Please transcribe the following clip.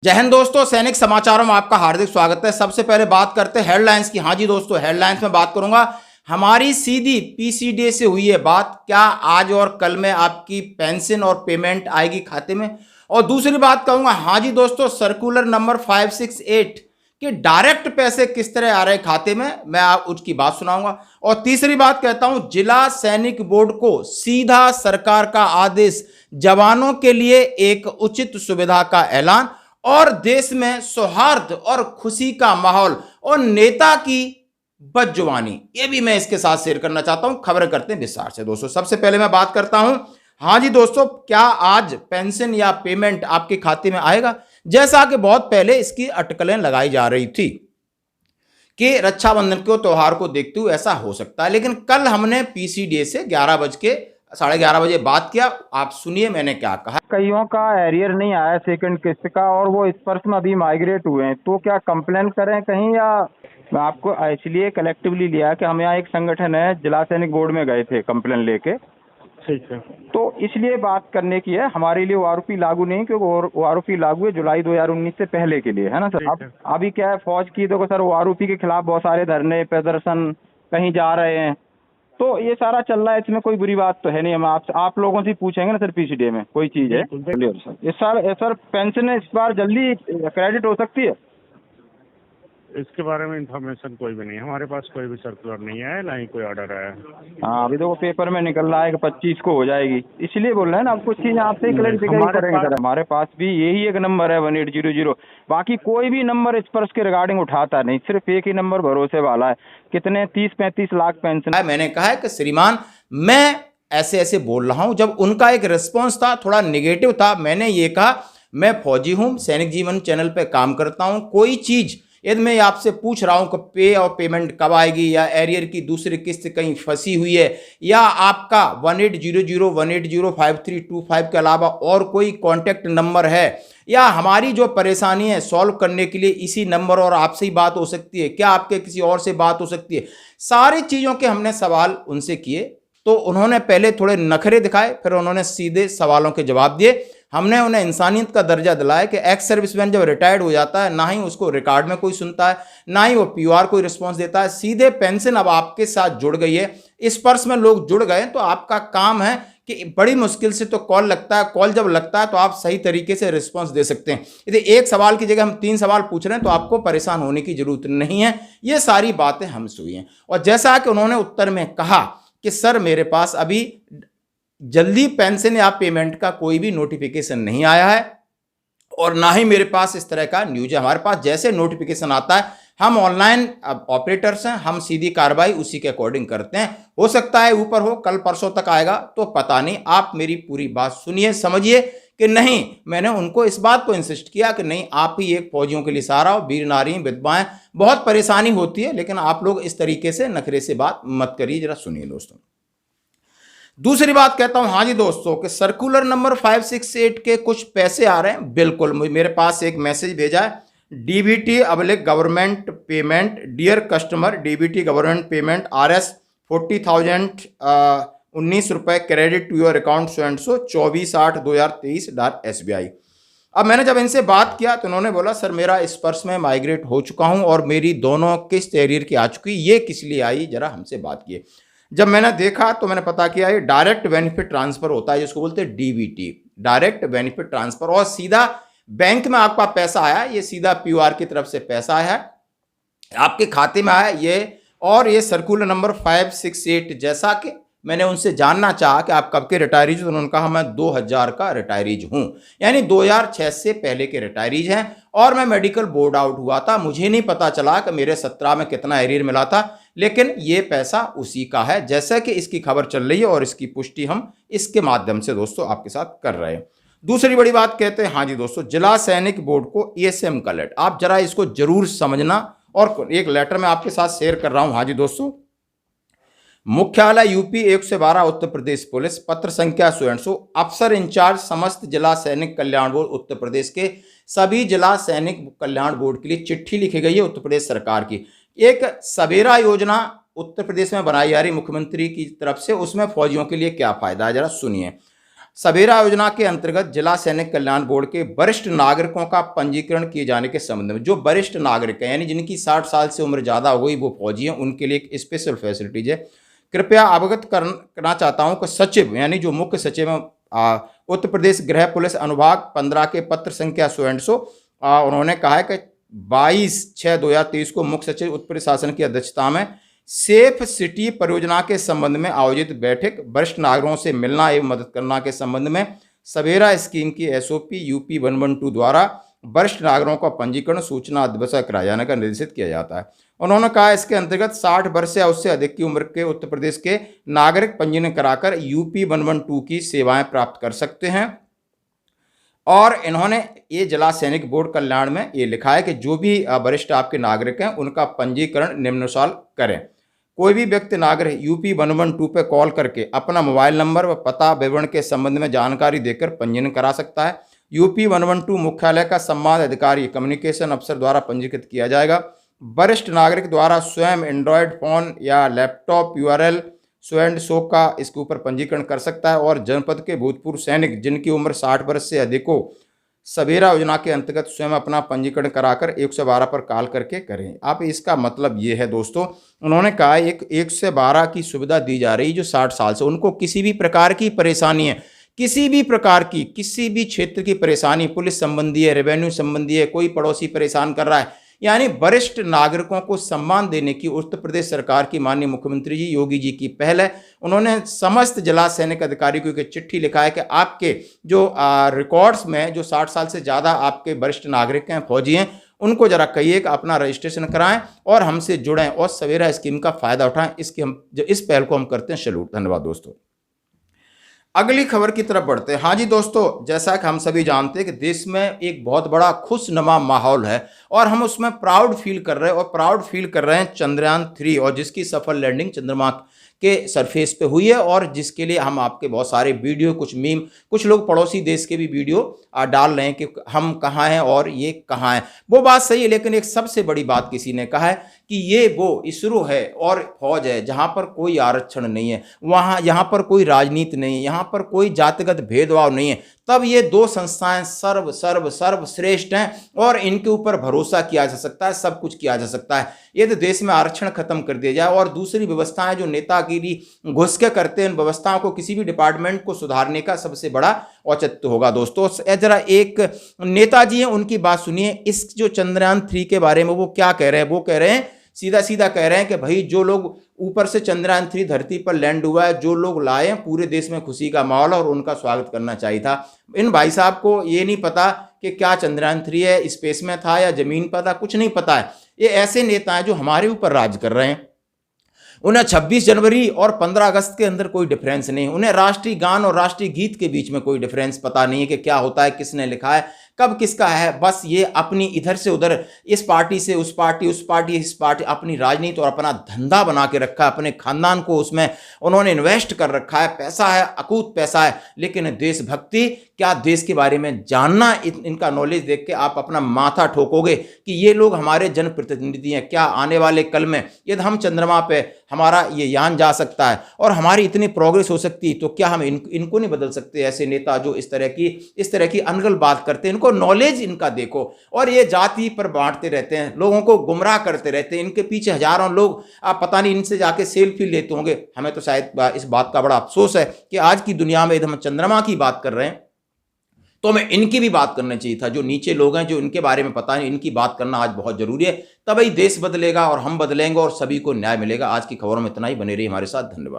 जय हिंद दोस्तों, सैनिक समाचारों में आपका हार्दिक स्वागत है। सबसे पहले बात करते हैं हेडलाइंस की। हाँ जी दोस्तों, हेडलाइंस में बात करूंगा। हमारी सीधी पीसीडी से हुई है बात, क्या आज और कल में आपकी पेंशन और पेमेंट आएगी खाते में। और दूसरी बात कहूंगा, हाँ जी दोस्तों, सर्कुलर नंबर 568 कि डायरेक्ट पैसे किस तरह आ रहे खाते में, मैं आप उसकी बात सुनाऊंगा। और तीसरी बात कहता हूं, जिला सैनिक बोर्ड को सीधा सरकार का आदेश, जवानों के लिए एक उचित सुविधा का ऐलान, और देश में सौहार्द और खुशी का माहौल, और नेता की बदजुबानी, ये भी मैं इसके साथ शेयर करना चाहता हूं। खबरें करते हैं विस्तार से दोस्तों। सबसे पहले मैं बात करता हूं, हाँ जी दोस्तों, क्या आज पेंशन या पेमेंट आपके खाते में आएगा। जैसा कि बहुत पहले इसकी अटकलें लगाई जा रही थी कि रक्षाबंधन के त्योहार को देखते हुए ऐसा हो सकता है, लेकिन कल हमने पीसीडी से 11 बजे बात किया। आप सुनिए मैंने क्या कहा। कईयों का एरियर नहीं आया सेकंड किस्त का, और वो इस पर्स में अभी माइग्रेट हुए हैं, तो क्या कंप्लेन करें कहीं, या मैं आपको इसलिए कलेक्टिवली लिया कि हम यहाँ एक संगठन है, जिला सैनिक बोर्ड में गए थे कंप्लेन लेके। ठीक है, तो इसलिए बात करने की है। हमारे लिए ओआरओपी लागू नहीं, क्योंकि ओआरओपी लागू है जुलाई 2019 से पहले के लिए, है ना सर। अब अभी क्या है, फौज की देखो सर, ओआरओपी के खिलाफ बहुत सारे धरने प्रदर्शन कहीं जा रहे हैं, तो ये सारा चल रहा है। इसमें कोई बुरी बात तो है नहीं। हम आप लोगों से पूछेंगे ना सर, पीसीडी में कोई चीज है। सर पेंशन इस बार जल्दी क्रेडिट हो सकती है? इसके बारे में इंफॉर्मेशन कोई भी नहीं है हमारे पास, कोई भी सर्कुलर नहीं है, ना ही कोई ऑर्डर है। हाँ, अभी देखो पेपर में निकल रहा है कि 25 को हो जाएगी, इसलिए बोल रहे हैं ना। अब कुछ चीजें आपसे ही क्लैरिफिकेशन करेंगे सर। हमारे पास भी यही एक नंबर है 1800, बाकी कोई भी नंबर इस पर उसके रिगार्डिंग उठाता नहीं, सिर्फ एक ही नंबर भरोसे वाला है। कितने 30-35 लाख पेंशन। मैंने कहा है कि श्रीमान, मैं ऐसे ऐसे बोल रहा हूं। जब उनका एक रिस्पॉन्स था, थोड़ा निगेटिव था, मैंने ये कहा मैं फौजी हूं, सैनिक जीवन चैनल पे काम करता हूं, कोई चीज यदि मैं आपसे पूछ रहा हूं कि पे और पेमेंट कब आएगी, या एरियर की दूसरी किस्त कहीं फंसी हुई है, या आपका 1800-180-5325 के अलावा और कोई कॉन्टैक्ट नंबर है, या हमारी जो परेशानी है सॉल्व करने के लिए इसी नंबर और आपसे ही बात हो सकती है, क्या आपके किसी और से बात हो सकती है, सारी चीज़ों के हमने सवाल उनसे किए। तो उन्होंने पहले थोड़े नखरे दिखाए, फिर उन्होंने सीधे सवालों के जवाब दिए। हमने उन्हें इंसानियत का दर्जा दिलाया कि एक्स सर्विसमैन जब रिटायर्ड हो जाता है, ना ही उसको रिकॉर्ड में कोई सुनता है, ना ही वो पीओआर कोई रिस्पॉन्स देता है। सीधे पेंशन अब आपके साथ जुड़ गई है, इस पर्स में लोग जुड़ गए, तो आपका काम है कि बड़ी मुश्किल से तो कॉल लगता है, कॉल जब लगता है तो आप सही तरीके से रिस्पॉन्स दे सकते हैं। यदि एक सवाल की जगह हम 3 सवाल पूछ रहे हैं तो आपको परेशान होने की जरूरत नहीं है। ये सारी बातें हमसे हुई हैं। और जैसा कि उन्होंने उत्तर में कहा कि सर, मेरे पास अभी जल्दी पेंशन या पेमेंट का कोई भी नोटिफिकेशन नहीं आया है, और ना ही मेरे पास इस तरह का न्यूज है। हमारे पास जैसे नोटिफिकेशन आता है, हम ऑनलाइन ऑपरेटर्स हैं, हम सीधी कार्रवाई उसी के अकॉर्डिंग करते हैं। हो सकता है ऊपर हो, कल परसों तक आएगा तो पता नहीं। आप मेरी पूरी बात सुनिए, समझिए कि नहीं, मैंने उनको इस बात को इंसिस्ट किया कि नहीं, आप ही एक फौजियों के लिए सहारा हो, वीर नारी विधवाएं, बहुत परेशानी होती है, लेकिन आप लोग इस तरीके से नखरे से बात मत करिए। जरा सुनिए दोस्तों। दूसरी बात कहता हूं, हाँ जी दोस्तों, कि सर्कुलर नंबर 568 के कुछ पैसे आ रहे हैं। बिल्कुल, मेरे पास एक मैसेज भेजा है, DBT public government payment, dear customer, DBT government payment RS 40,019 रुपए credit to your account so and so 24/8/2023 SBI। अब मैंने जब इनसे बात किया तो उन्होंने बोला, सर मेरा इस पर्स में माइग्रेट हो चुका हूं और मेरी दोनों किस्त एरियर की आ चुकी। ये किस लिए आई, जरा हमसे बात किए। जब मैंने देखा तो मैंने पता किया, ये डायरेक्ट बेनिफिट ट्रांसफर होता है, जिसको बोलते हैं डीबीटी, डायरेक्ट बेनिफिट ट्रांसफर, और सीधा बैंक में आपका पैसा आया, ये सीधा पीओआर की तरफ से पैसा आया है, आपके खाते में आया ये। और ये सर्कुलर नंबर 568, जैसा कि मैंने उनसे जानना चाहा कि आप कब के रिटायरीज, तो उन्होंने कहा मैं 2000 का रिटायरीज हूं, यानी 2006 से पहले के रिटायरीज हैं। और मैं मेडिकल बोर्ड आउट हुआ था, मुझे नहीं पता चला कि मेरे 17 में कितना एरियर मिला था, लेकिन ये पैसा उसी का है, जैसा कि इसकी खबर चल रही है, और इसकी पुष्टि हम इसके माध्यम से दोस्तों आपके साथ कर रहे हैं। दूसरी बड़ी बात कहते हैं, हाँ जी दोस्तों, जिला सैनिक बोर्ड को ESM का लेटर, आप जरा इसको जरूर समझना, और एक लेटर मैं आपके साथ शेयर कर रहा हूं। हाँ जी दोस्तों, मुख्यालय यूपी 112 उत्तर प्रदेश पुलिस, पत्र संख्या 100, अफसर इंचार्ज समस्त जिला सैनिक कल्याण बोर्ड उत्तर प्रदेश के सभी जिला सैनिक कल्याण बोर्ड के लिए चिट्ठी लिखी गई है उत्तर प्रदेश सरकार की। एक सवेरा योजना उत्तर प्रदेश में बनाई जा रही मुख्यमंत्री की तरफ से, उसमें फौजियों के लिए क्या फायदा है, जरा सुनिए। सवेरा योजना के अंतर्गत जिला सैनिक कल्याण बोर्ड के वरिष्ठ नागरिकों का पंजीकरण किए जाने के संबंध में, जो वरिष्ठ नागरिक हैं यानी जिनकी 60 साल से उम्र ज़्यादा हो गई वो फौजी हैं, उनके लिए एक स्पेशल फैसिलिटीज है। कृपया अवगत करना चाहता हूं कि सचिव यानी जो मुख्य सचिव हैं उत्तर प्रदेश गृह पुलिस अनुभाग 15 के पत्र संख्या 100 उन्होंने कहा है कि 22/6/2023 को मुख्य सचिव उत्तर प्रदेश शासन की अध्यक्षता में सेफ सिटी परियोजना के संबंध में आयोजित बैठक वरिष्ठ नागरिकों से मिलना एवं मदद करना के संबंध में सवेरा स्कीम की SOP UP 112 द्वारा वरिष्ठ नागरिकों का पंजीकरण सूचना दिवस कराए जाने का निर्देशित किया जाता है। उन्होंने कहा इसके अंतर्गत 60 वर्ष या उससे अधिक की उम्र के उत्तर प्रदेश के नागरिक पंजीकरण कराकर UP 112 की सेवाएं प्राप्त कर सकते हैं। और इन्होंने ये जिला सैनिक बोर्ड कल्याण में ये लिखा है कि जो भी वरिष्ठ आपके नागरिक हैं उनका पंजीकरण निम्नानुसार करें। कोई भी व्यक्ति नागरिक UP 112 पर कॉल करके अपना मोबाइल नंबर व पता विवरण के संबंध में जानकारी देकर पंजीकरण करा सकता है। UP 112 मुख्यालय का संवाद अधिकारी कम्युनिकेशन अफसर द्वारा पंजीकृत किया जाएगा। वरिष्ठ नागरिक द्वारा स्वयं एंड्रॉयड फोन या लैपटॉप URL सो का इसके ऊपर पंजीकरण कर सकता है। और जनपद के भूतपूर्व सैनिक जिनकी उम्र 60 वर्ष से अधिक हो सवेरा योजना के अंतर्गत स्वयं अपना पंजीकरण कराकर 112 पर कॉल करके करें। आप इसका मतलब ये है दोस्तों, उन्होंने कहा एक 112 की सुविधा दी जा रही जो 60 साल से उनको किसी भी प्रकार की परेशानी है, किसी भी प्रकार की किसी भी क्षेत्र की परेशानी, पुलिस संबंधी है, रेवेन्यू संबंधी है, कोई पड़ोसी परेशान कर रहा है, यानी वरिष्ठ नागरिकों को सम्मान देने की उत्तर प्रदेश सरकार की माननीय मुख्यमंत्री जी योगी जी की पहल है। उन्होंने समस्त जिला सैनिक अधिकारी को एक चिट्ठी लिखा है कि आपके जो रिकॉर्ड्स में जो 60 साल से ज़्यादा आपके वरिष्ठ नागरिक हैं, फौजी हैं, उनको जरा कहिए कि अपना रजिस्ट्रेशन कराएं और हमसे जुड़ें और सवेरा स्कीम का फ़ायदा उठाएं। इस पहल को हम करते हैं सैल्यूट। धन्यवाद दोस्तों। अगली खबर की तरफ बढ़ते हैं। हाँ जी दोस्तों, जैसा कि हम सभी जानते हैं कि देश में एक बहुत बड़ा खुशनुमा माहौल है और हम उसमें प्राउड फील कर रहे हैं चंद्रयान 3 और जिसकी सफल लैंडिंग चंद्रमा के सरफेस पे हुई है और जिसके लिए हम आपके बहुत सारे वीडियो, कुछ मीम, कुछ लोग पड़ोसी देश के भी वीडियो डाल रहे हैं कि हम कहाँ हैं और ये कहाँ हैं। वो बात सही है, लेकिन एक सबसे बड़ी बात किसी ने कहा है कि ये वो इसरो है और फौज है जहाँ पर कोई आरक्षण नहीं है, यहाँ पर कोई राजनीति नहीं है, यहाँ पर कोई जातिगत भेदभाव नहीं है। तब ये दो संस्थाएं सर्वश्रेष्ठ हैं और इनके ऊपर भरोसा किया जा सकता है, सब कुछ किया जा सकता है। यदि देश में आरक्षण खत्म कर दिया जाए और दूसरी व्यवस्थाएं जो नेतागिरी घुस के करते हैं, इन व्यवस्थाओं को किसी भी डिपार्टमेंट को सुधारने का सबसे बड़ा औचित्य होगा। दोस्तों जरा एक नेताजी हैं उनकी बात सुनिए। इस जो चंद्रयान 3 के बारे में वो क्या कह रहे हैं, वो कह रहे हैं सीधा कह रहे हैं कि भाई जो लोग ऊपर से चंद्रयान 3 धरती पर लैंड हुआ है, जो लोग लाए हैं, पूरे देश में खुशी का माहौल और उनका स्वागत करना चाहिए था। इन भाई साहब को ये नहीं पता कि क्या चंद्रयान 3 है, स्पेस में था या जमीन पर था, कुछ नहीं पता है। ये ऐसे नेता हैं जो हमारे ऊपर राज कर रहे हैं। उन्हें 26 जनवरी और 15 अगस्त के अंदर कोई डिफरेंस नहीं, उन्हें राष्ट्रीय गान और राष्ट्रीय गीत के बीच में कोई डिफरेंस पता नहीं है कि क्या होता है, किसने लिखा है, कब किसका है। बस ये अपनी इधर से उधर, इस पार्टी से उस पार्टी, इस पार्टी, अपनी राजनीति और अपना धंधा बना के रखा है, अपने खानदान को उसमें उन्होंने इन्वेस्ट कर रखा है। पैसा है, अकूत पैसा है, लेकिन देशभक्ति क्या, देश के बारे में जानना, इनका नॉलेज देख के आप अपना माथा ठोकोगे कि ये लोग हमारे जनप्रतिनिधि हैं। क्या आने वाले कल में यदि हम चंद्रमा पे हमारा ये यान जा सकता है और हमारी इतनी प्रोग्रेस हो सकती, तो क्या हम इनको नहीं बदल सकते? ऐसे नेता जो इस तरह की अनगल बात करते हैं, इनको नॉलेज इनका देखो। और ये जाति पर बांटते रहते हैं, लोगों को गुमराह करते रहते हैं, इनके पीछे हजारों लोग, आप पता नहीं इनसे जाके सेल्फी लेते होंगे। हमें तो शायद इस बात का बड़ा अफसोस है कि आज की दुनिया में यदि हम चंद्रमा की बात कर रहे हैं तो हमें इनकी भी बात करना चाहिए था। जो नीचे लोग हैं, जो इनके बारे में पता नहीं, इनकी बात करना आज बहुत जरूरी है। तभी देश बदलेगा और हम बदलेंगे और सभी को न्याय मिलेगा। आज की खबरों में इतना ही, बने रहिए हमारे साथ। धन्यवाद।